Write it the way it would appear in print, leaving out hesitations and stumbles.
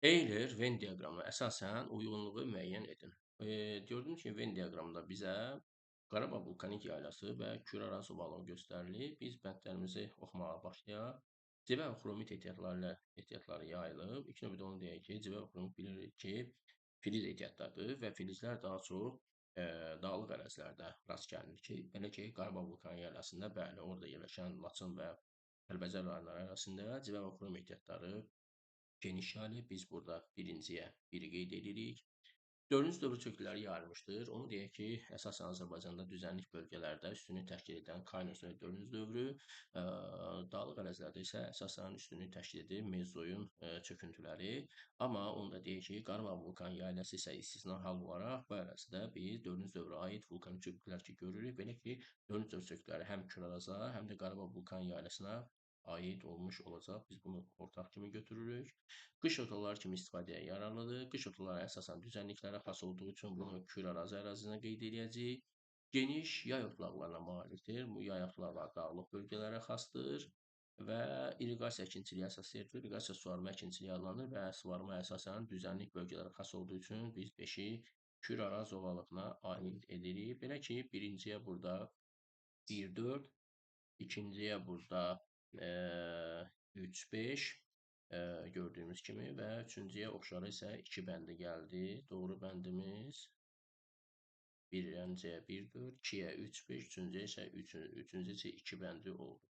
Euler Venn diaqramına əsasən uyğunluğu müəyyən edin. Gördüyünüz kimi Venn diaqramında bizə Qarabağ vulkanik yaylası və Kür-Araz ovalığı göstərilir. Biz bəndlərimizi oxumağa başlayaq. Civə və xromit ehtiyatları yayılıb. İlk növbədə onu deyək ki, civə və xromit bilirik ki, filiz ehtiyatlardır və filizlər daha çox dağlıq ərazilərdə rast gəlinir ki, belə ki, Qarabağ vulkanik yaylasında bəli, orada yerləşən Laçın və Kəlbəcər rayonları ərazisində civə və xrom ehtiyatları geniş yayılıb. Biz burada birinciyə 1-i qeyd edirik. Dördüncü dövr çökürləri yayılmışdır. Onu deyək ki, əsasən Azərbaycanda düzənlik bölgələrdə üstünlük təşkil edən Kainosnoy dördüncü dövrü, dağlıq ərazilərdə isə əsasən üstünlük təşkil edir Mezozoyun çöküntüləri. Amma onu da deyək ki, Qarabağ vulkan yayılası isə istisna hal olaraq bu ərazidə biz dördüncü dövrə aid vulkanik çöküntülər ki görürük. Belə ki, dördüncü dövr çöküntüləri həm Kür-Araza, həm də Qarabağ vulkan yaylasına aid olmuş olacaq. Biz bunu ortaq kimi götürürük. Qış otaları kimi istifadəyə yararlıdır. Qış otaları əsasən düzənliklərə xas olduğu üçün bunu Kür-Araz ərazisinə qeyd edəcəyik. Geniş yay otlaqlarına malikdir. Bu yay otlaqları dağlıq bölgələrə xasdır və irriqasiya əkinçiliyi əsas yer tutur. İrriqasiya suvarma əkinçiliyi adlanır və suvarma əsasən düzənlik bölgələrə xas olduğu üçün biz 5-i Kür-Araz ovalığına aid edirik. Belə ki, birinciyə burada 1-4, ikinciyə burada 3-5 gördüyümüz kimi və üçüncüyə oxşarı isə 2 bəndi gəldi. Doğru bəndimiz birinciyə 1-4, 2-yə 3-5, üçüncüyə isə 2 bəndi oldu.